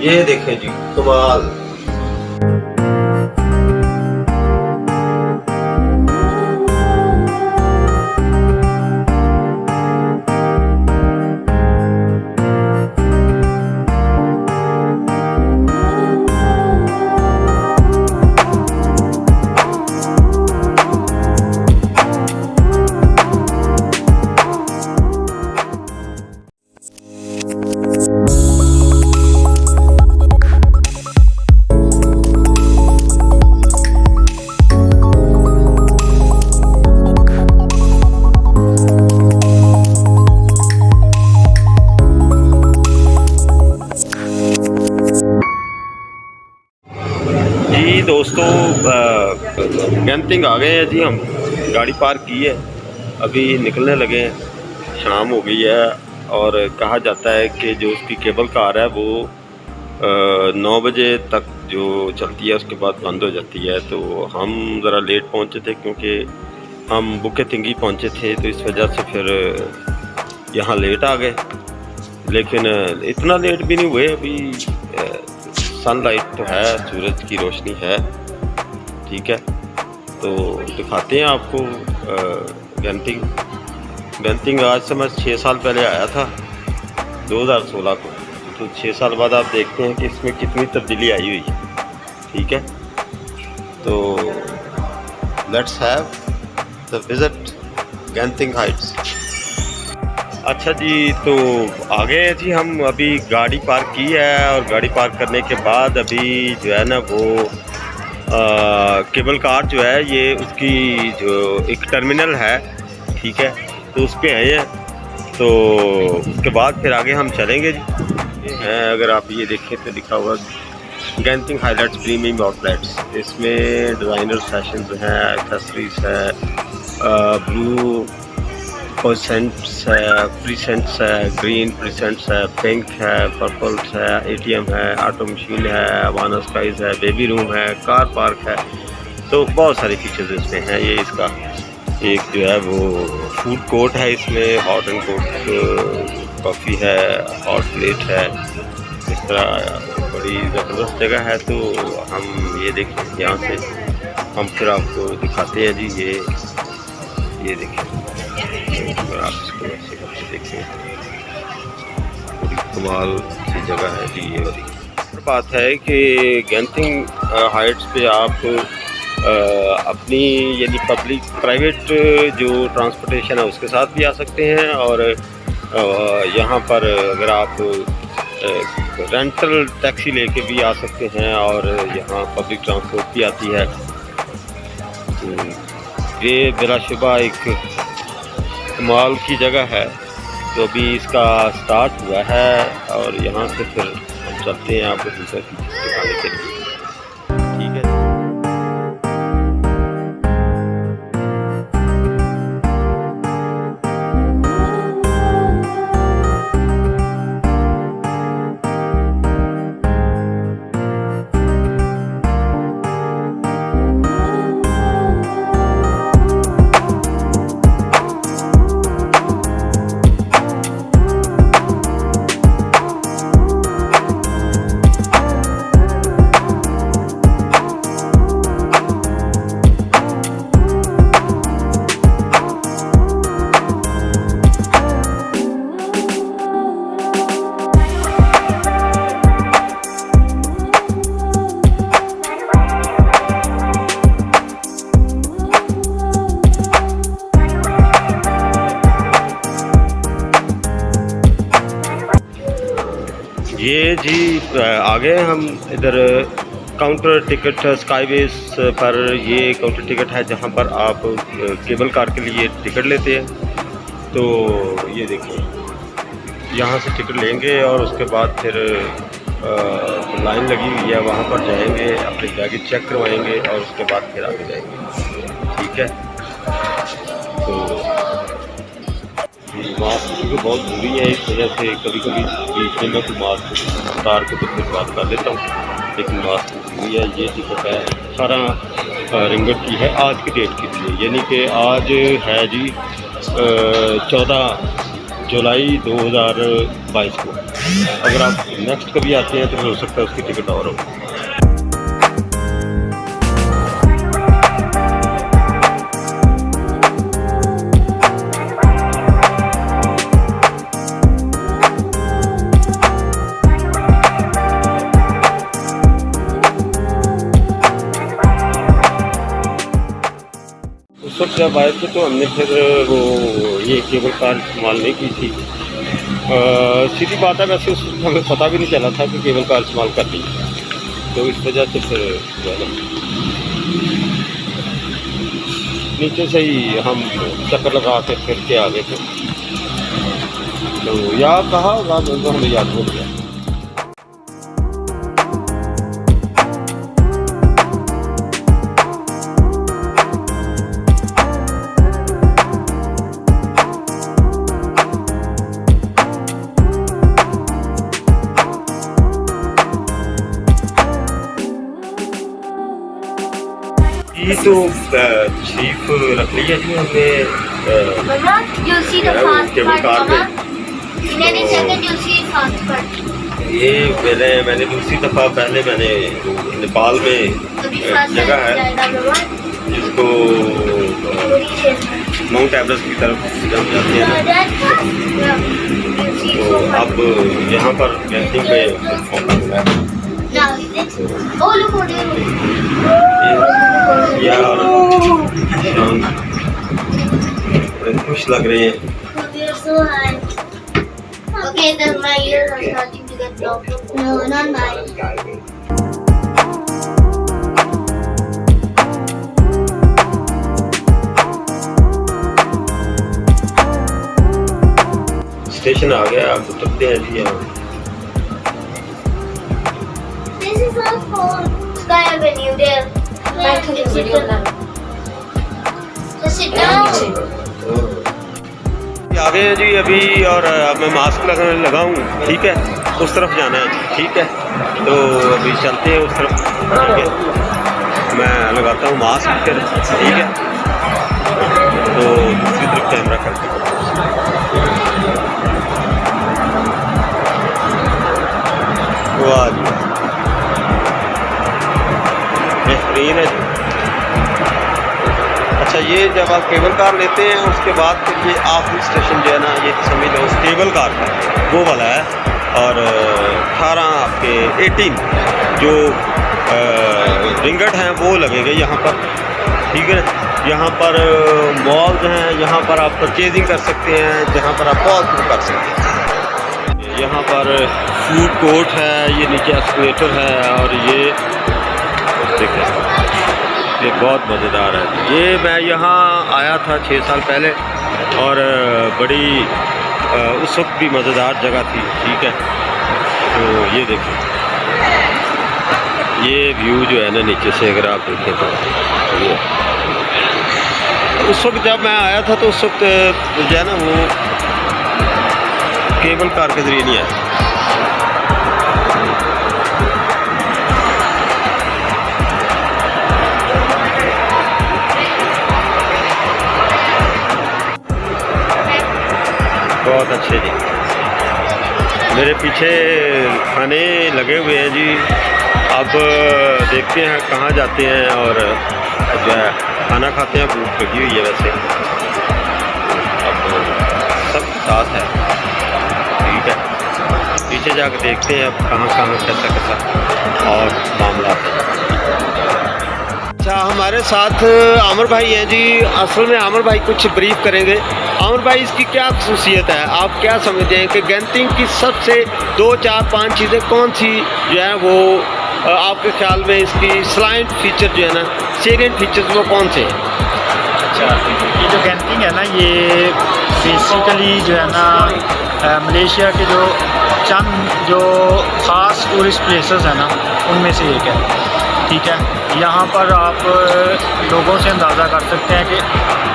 ये देखें जी कमाल। जी दोस्तों गेंटिंग आ गए हैं जी। हम गाड़ी पार्क की है, अभी निकलने लगे हैं। शाम हो गई है और कहा जाता है कि जो उसकी केबल कार है वो 9 बजे तक जो चलती है उसके बाद बंद हो जाती है। तो हम ज़रा लेट पहुंचे थे क्योंकि हम बुके तिंगी पहुंचे थे, तो इस वजह से फिर यहाँ लेट आ गए। लेकिन इतना लेट भी नहीं हुए, अभी सनलाइट तो है, सूरज की रोशनी है, ठीक है। तो दिखाते हैं आपको गेंटिंग आज से मैं 6 साल पहले आया था 2016 को। तो 6 साल बाद आप देखते हैं कि इसमें कितनी तब्दीली आई हुई है, ठीक है। तो let's have the visit Genting Heights. अच्छा जी, तो आ गए हैं जी। हम अभी गाड़ी पार्क की है और गाड़ी पार्क करने के बाद अभी जो है ना वो केबल कार जो है ये उसकी जो एक टर्मिनल है, ठीक है, तो उस पर आए हैं। तो उसके बाद फिर आगे हम चलेंगे जी। ये है, अगर आप ये देखें तो लिखा हुआ गेंटिंग हाईलैंड्स प्रीमियम आउटलेट्स। इसमें डिज़ाइनर फैशन है, एक्सेसरीज है, ब्लू परसेंट्स है, प्रीसेंट्स है, ग्रीन प्रीसेंट्स है, पिंक है, पर्पल्स है, एटीएम है, ऑटो मशीन है, वाना स्काइज है, बेबी रूम है, कार पार्क है। तो बहुत सारे फीचर्स इसमें हैं। ये इसका एक जो है वो फूड कोर्ट है, इसमें हॉट एंड कोल्ड कॉफ़ी है, हॉट प्लेट है, इस तरह बड़ी ज़बरदस्त जगह है। तो हम ये देखें, यहाँ से हम फिर आपको दिखाते हैं जी। ये देखिए, आप इसको ऐसे करके देखें, बड़ी कमाल सी जगह है जी ये वाली। बात है कि गेंटिंग हाइट्स पे आप अपनी यानी पब्लिक प्राइवेट जो ट्रांसपोर्टेशन है उसके साथ भी आ सकते हैं, और यहाँ पर अगर आप रेंटल टैक्सी लेके भी आ सकते हैं, और यहाँ पब्लिक ट्रांसपोर्ट भी आती है। ये बिलाशुबा एक कमाल की जगह है। तो अभी इसका स्टार्ट हुआ है और यहाँ से फिर हम चलते हैं आपको दूसरे फीचर्स दिखाने के लिए, ठीक है। ये जी आगे हम इधर काउंटर टिकट स्काईवेज पर, ये काउंटर टिकट है जहाँ पर आप केबल कार के लिए टिकट लेते हैं। तो ये देखिए, यहाँ से टिकट लेंगे और उसके बाद फिर लाइन लगी हुई है, वहाँ पर जाएंगे, अपनी बैगेज चेक करवाएंगे और उसके बाद फिर आगे जाएंगे, ठीक है। तो मास्क बहुत दूरी है, इस वजह से कभी कभी बीच में मैं तो मास्क उतार के तो फिर बात कर लेता हूँ, लेकिन मास्क दूरी है। ये टिकट है 18 रिंगट की है आज की डेट के लिए, यानी कि आज है जी 14 जुलाई 2022 को। अगर आप नेक्स्ट कभी आते हैं तो फिर हो सकता है उसकी टिकट और हो। उस वक्त जब आए थे तो हमने फिर वो ये केबल कार इस्तेमाल नहीं की थी। सीधी बात है, वैसे उस वक्त हमें पता भी नहीं चला था कि केबल कार इस्तेमाल कर ली, तो इस वजह से फिर जो है नीचे से ही हम चक्कर लगा के फिर के आ गए थे। तो याद कहा होगा तो हमें याद हो गया। ये तो तशरीफ रख ली है जी हमने केबल कार में। ये मैंने दूसरी दफ़ा पहले मैंने नेपाल में जगह है जिसको माउंट एवरेस्ट की तरफ हम जाते हैं, तो अब यहाँ पर गेंटिंग में मौका मिला है। यार बड़े खुश लग रहे हैं। Okay, then my ears are starting to get blocked. No, not mine. Station आ गया, आप उतरते हैं जी यहाँ। This is all for Sky Avenue there. So sit down. आ गए हैं जी अभी, और अब मैं मास्क लगाने लगा हूँ, ठीक है, उस तरफ जाना है जी, ठीक है, तो अभी चलते हैं उस तरफ, ठीक है, मैं लगाता हूँ मास्क फिर, ठीक है, तो दूसरी तरफ कैमरा करते हैं। वाह जी, बेहतरीन है जी। अच्छा, ये जब आप केबल कार लेते हैं उसके बाद फिर ये आखिरी स्टेशन जो है ना, ये समझ लो उस केबल कार का वो वाला है, और 18 आपके 18 जो रिंगट हैं वो लगेंगे यहाँ पर, ठीक है। यहाँ पर मॉल्स हैं, यहाँ पर आप परचेजिंग कर सकते हैं, जहाँ पर आप बहुत कुछ कर सकते हैं। यहाँ पर फूड कोर्ट है, ये नीचे एस्केलेटर है, और ये देखें, ये बहुत मज़ेदार है। ये मैं यहाँ आया था 6 साल पहले, और बड़ी उस वक्त भी मज़ेदार जगह थी, ठीक है। तो ये देखें, ये व्यू जो है ना नीचे से अगर आप देखें तो ये उस वक्त जब मैं आया था तो उस वक्त जो है ना वो केबल कार के ज़रिए नहीं आया। बहुत अच्छे जी, मेरे पीछे खाने लगे हुए हैं जी। अब देखते हैं कहाँ जाते हैं, और जो है खाना खाते हैं, भूख लगी हुई है वैसे। अब सब साथ है, ठीक है, पीछे जाकर देखते हैं अब कहाँ कहाँ कैसा कैसा और मामला है। अच्छा, हमारे साथ आमिर भाई हैं जी। असल में आमिर भाई कुछ ब्रीफ करेंगे। आमिर भाई, इसकी क्या खसूसियत है, आप क्या समझते हैं कि गेंटिंग की सबसे 2, 4, 5 चीज़ें कौन सी जो है वो आपके ख्याल में इसकी स्लाइड फीचर जो है ना, सेलिएंट फीचर्स वो कौन से हैं? अच्छा, ये जो गेंटिंग है ना, ये बेसिकली जो है ना मलेशिया के जो चंद जो ख़ास टूरिस्ट प्लेसेस हैं ना, उनमें से एक है, ठीक है। यहाँ पर आप लोगों से अंदाज़ा कर सकते हैं कि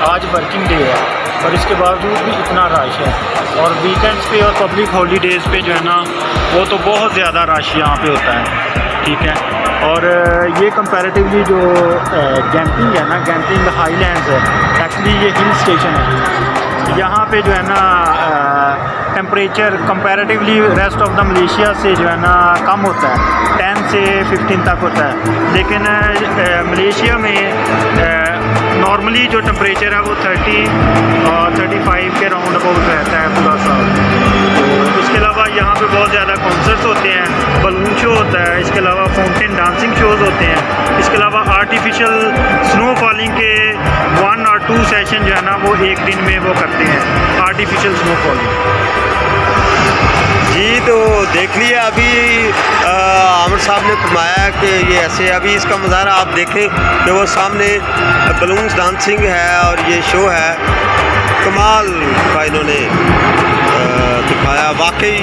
आज वर्किंग डे है और इसके बावजूद भी इतना रश है, और वीकेंड्स पे और पब्लिक हॉलीडेज़ पे जो है ना वो तो बहुत ज़्यादा रश यहाँ पे होता है, ठीक है। और ये कंपैरेटिवली जो गेंटिंग है ना, गेंटिंग हाईलैंड्स है, एक्चुअली ये हिल स्टेशन है। यहाँ पे जो है ना temperature comparatively rest of the Malaysia से जो है ना कम होता है, 10 से 15 तक होता है। लेकिन मलेशिया में नॉर्मली जो टेम्परेचर है वो 30 और 35 के राउंड अबाउट रहता है पूरा साल। तो इसके अलावा यहाँ पे बहुत ज़्यादा कॉन्सर्ट्स होते हैं, बलून शो होता है, इसके अलावा फाउंटेन डांसिंग शोज़ होते हैं, इसके अलावा आर्टिफिशियल स्नो फॉलिंग के 1 और 2 सेशन जो है ना वो एक दिन में वो करते हैं, आर्टिफिशियल स्नो फॉलिंग। जी, तो देख लिया अभी आमिर साहब ने फरमाया कि ये ऐसे, अभी इसका नज़ारा आप देखें कि वो सामने बलून्स डांसिंग है और ये शो है, कमाल का इन्होंने दिखाया। वाकई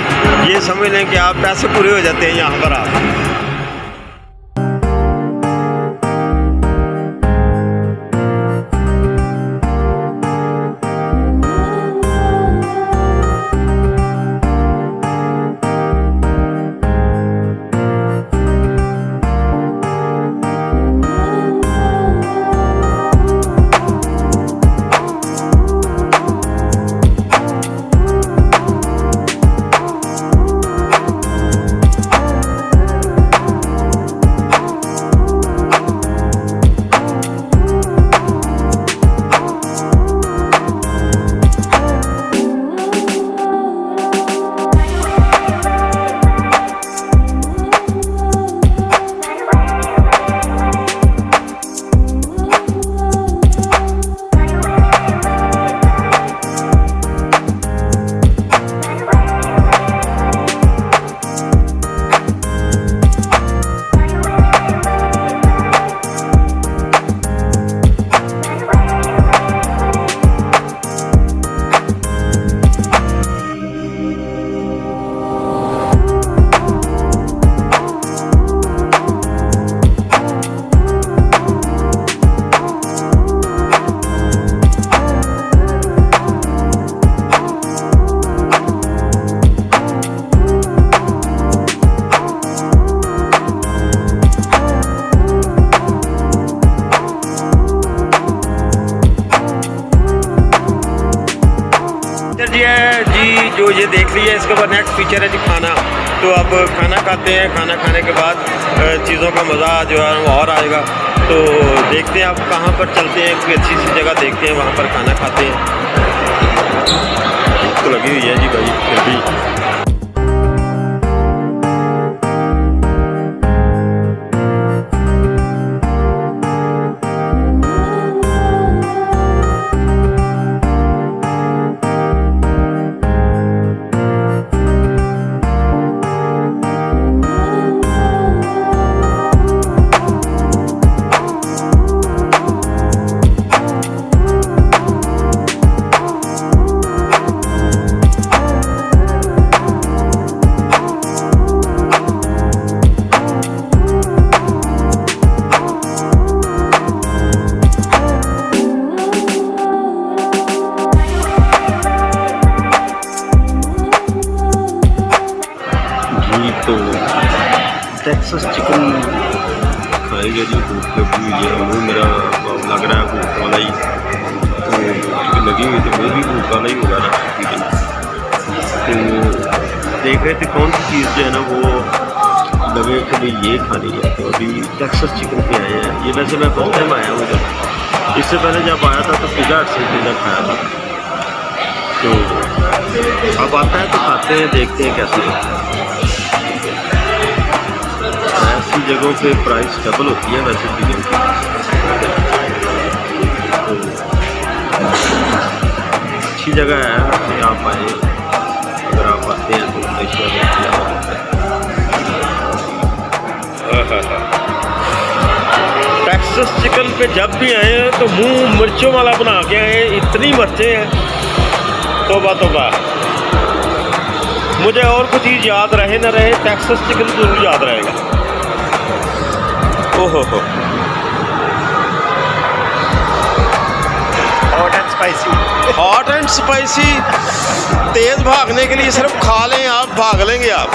ये समझ लें कि आप पैसे पूरे हो जाते हैं यहाँ पर आप। जी जो ये देख लिया, इसके बाद नेक्स्ट फीचर है जी खाना। तो अब खाना खाते हैं, खाना खाने के बाद चीज़ों का मज़ा जो है वो और आएगा। तो देखते हैं आप कहाँ पर चलते हैं, कोई अच्छी सी जगह देखते हैं, वहाँ पर खाना खाते हैं। तो लगी हुई है जी भाई फिर भी। तो टेक्सास चिकन खाएंगे जी, भूख लगी हुई है, वो मेरा लग रहा है भूख वाला ही। तो लगी हुई तो वो भी भूख वाला ही होगा ना। तो देख रहे थे कौन सी चीज़ जो है ना वो लगे कि भाई ये खानी है। तो अभी टेक्सास चिकन पे आए हैं। ये वैसे मैं फर्स्ट टाइम आया हूँ इधर, इससे पहले जब आया था तो पिज़्ज़ा हट से पिज़्ज़ा खाया था। तो अब आता है तो खाते हैं, देखते हैं कैसे है। ऐसी जगहों पे प्राइस डबल होती है वैसे चीज़ों की। अच्छी जगह है, आप आए, अगर आप आते हैं तो मलेशिया में। टेक्सास चिकन पे जब भी आए हैं तो मुंह मिर्चों वाला बना के आए, इतनी मिर्चें हैं तौबा तौबा। मुझे और कुछ चीज़ याद रहे ना रहे, टेक्सास चिकन जरूर याद रहेगा। ओहो हो, hot and spicy. Hot and spicy. तेज़ भागने के लिए सिर्फ खा लें आप, भाग लेंगे आप।